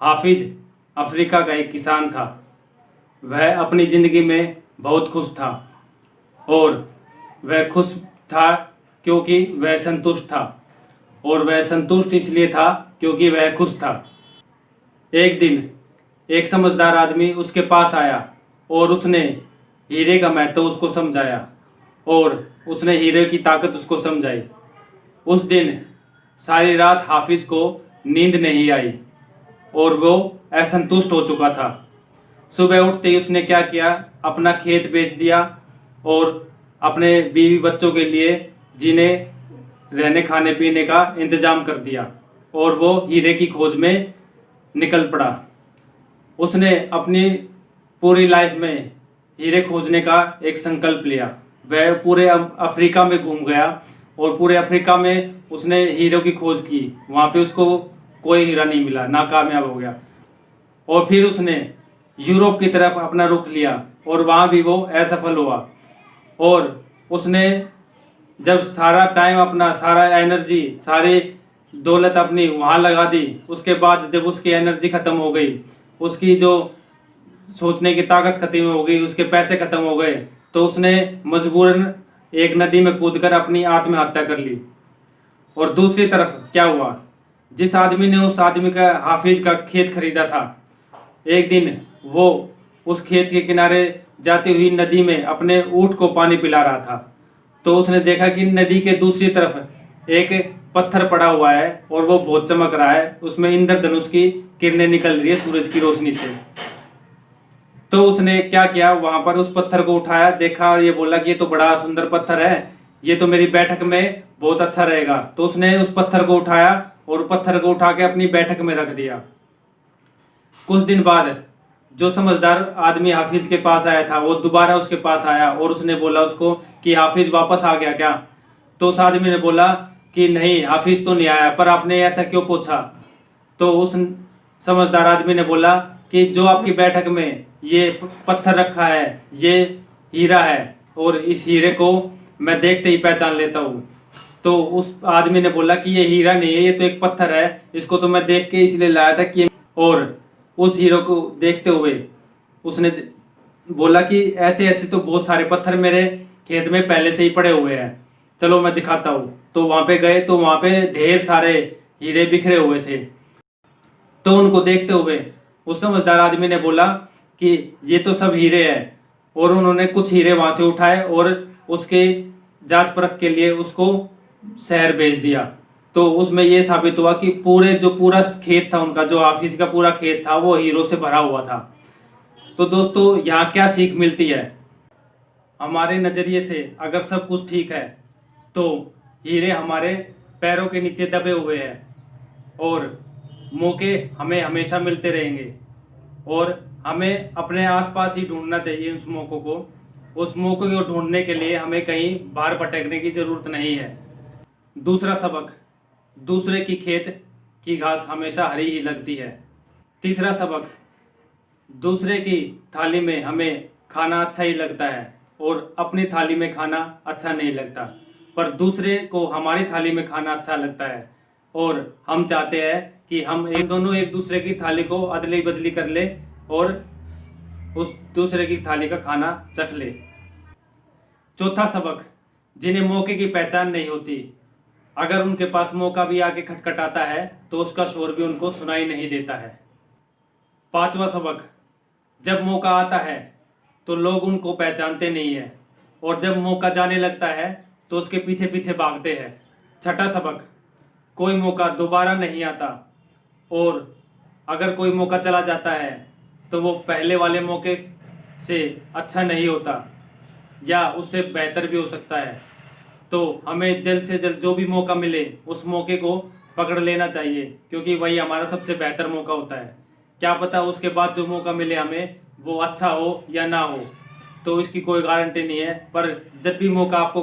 हाफिज Africa का एक किसान था। वह अपनी ज़िंदगी में बहुत खुश था और वह खुश था क्योंकि वह संतुष्ट था, और वह संतुष्ट इसलिए था क्योंकि वह खुश था। एक दिन एक समझदार आदमी उसके पास आया और उसने हीरे का महत्व उसको समझाया और उसने हीरे की ताकत उसको समझाई। उस दिन सारी रात हाफिज को नींद नहीं आई और वो असंतुष्ट हो चुका था। सुबह उठते ही उसने क्या किया, अपना खेत बेच दिया और अपने बीवी बच्चों के लिए जिन्हें रहने खाने पीने का इंतजाम कर दिया और वो हीरे की खोज में निकल पड़ा। उसने अपनी पूरी लाइफ में हीरे खोजने का एक संकल्प लिया। वह पूरे अफ्रीका में घूम गया और पूरे अफ्रीका में उसने हीरो की खोज की। वहाँ पे उसको कोई हीरा नहीं मिला, नाकामयाब हो गया। और फिर उसने यूरोप की तरफ अपना रुख लिया और वहाँ भी वो असफल हुआ। और उसने जब सारा टाइम, अपना सारा एनर्जी, सारी दौलत अपनी वहाँ लगा दी, उसके बाद जब उसकी एनर्जी ख़त्म हो गई, उसकी जो सोचने की ताकत खत्म हो गई, उसके पैसे खत्म हो गए, तो उसने मजबूरन एक नदी में कूदकर अपनी आत्महत्या कर ली। और दूसरी तरफ क्या हुआ, जिस आदमी ने उस आदमी का, हाफिज का खेत खरीदा था, एक दिन वो उस खेत के किनारे जाती हुई नदी में अपने ऊँट को पानी पिला रहा था। तो उसने देखा कि नदी के दूसरी तरफ एक पत्थर पड़ा हुआ है और वो बहुत चमक रहा है, उसमें इंद्रधनुष की किरणें निकल रही है सूरज की रोशनी से। तो उसने क्या किया, वहां पर उस पत्थर को उठाया, देखा और ये बोला कि ये तो बड़ा सुंदर पत्थर है, ये तो मेरी बैठक में बहुत अच्छा रहेगा। तो उसने उस पत्थर को उठाया और पत्थर को उठा के अपनी बैठक में रख दिया। कुछ दिन बाद जो समझदार आदमी हाफिज के पास आया था, वो दोबारा उसके पास आया और उसने बोला उसको कि हाफिज वापस आ गया क्या? तो उस आदमी ने बोला कि नहीं, हाफिज तो नहीं आया, पर आपने ऐसा क्यों पूछा? तो उस समझदार आदमी ने बोला कि जो आपकी बैठक में ये पत्थर रखा है, ये हीरा है और इस हीरे को मैं देखते ही पहचान लेता हूँ। तो उस आदमी ने बोला कि ये हीरा नहीं है, ये तो एक पत्थर है, इसको तो मैं देख के इसलिए लाया था कि। और उस हीरो को देखते हुए उसने बोला कि ऐसे ऐसे तो बहुत सारे पत्थर मेरे खेत में पहले से ही पड़े हुए हैं, चलो मैं दिखाता हूँ। तो वहाँ पे गए तो वहाँ पे ढेर सारे हीरे बिखरे हुए थे। तो उनको देखते हुए उस समझदार आदमी ने बोला कि ये तो सब हीरे हैं, और उन्होंने कुछ हीरे वहाँ से उठाए और उसके जांच परख के लिए उसको शहर भेज दिया। तो उसमें यह साबित हुआ कि पूरा खेत था उनका, जो हाफिज का पूरा खेत था, वो हीरो से भरा हुआ था। तो दोस्तों, यहाँ क्या सीख मिलती है? हमारे नज़रिए से अगर सब कुछ ठीक है तो हीरे हमारे पैरों के नीचे दबे हुए हैं और मौके हमें हमेशा मिलते रहेंगे, और हमें अपने आसपास ही ढूंढना चाहिए उस मौक़ों को। उस मौके को ढूंढने के लिए हमें कहीं बाहर भटकने की ज़रूरत नहीं है। दूसरा सबक, दूसरे की खेत की घास हमेशा हरी ही लगती है। तीसरा सबक, दूसरे की थाली में हमें खाना अच्छा ही लगता है और अपनी थाली में खाना अच्छा नहीं लगता, पर दूसरे को हमारी थाली में खाना अच्छा लगता है और हम चाहते हैं कि हम दोनों एक दूसरे की थाली को अदली बदली कर ले और उस दूसरे की थाली का खाना चख ले। चौथा सबक, जिन्हें मौके की पहचान नहीं होती, अगर उनके पास मौका भी आके खटखटाता है तो उसका शोर भी उनको सुनाई नहीं देता है। पांचवा सबक, जब मौका आता है तो लोग उनको पहचानते नहीं है, और जब मौका जाने लगता है तो उसके पीछे पीछे भागते हैं। छठा सबक, कोई मौका दोबारा नहीं आता, और अगर कोई मौका चला जाता है तो वो पहले वाले मौके से अच्छा नहीं होता या उससे बेहतर भी हो सकता है। तो हमें जल्द से जल्द जो भी मौका मिले उस मौके को पकड़ लेना चाहिए, क्योंकि वही हमारा सबसे बेहतर मौका होता है। क्या पता उसके बाद जो मौका मिले हमें वो अच्छा हो या ना हो, तो इसकी कोई गारंटी नहीं है। पर जब भी मौका आपको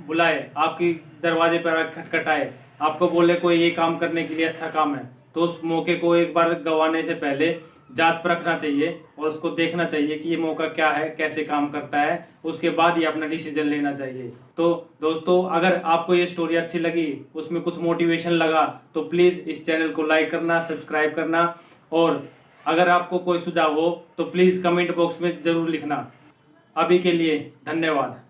बुलाए, आपकी दरवाजे पर खटखटाए, आपको बोले कोई ये काम करने के लिए अच्छा काम है, तो उस मौके को एक बार गंवाने से पहले जांच परखना चाहिए और उसको देखना चाहिए कि ये मौका क्या है, कैसे काम करता है, उसके बाद ही अपना डिसीजन लेना चाहिए। तो दोस्तों, अगर आपको ये स्टोरी अच्छी लगी, उसमें कुछ मोटिवेशन लगा, तो प्लीज़ इस चैनल को लाइक करना, सब्सक्राइब करना और अगर आपको कोई सुझाव हो तो प्लीज़ कमेंट बॉक्स में ज़रूर लिखना। अभी के लिए धन्यवाद।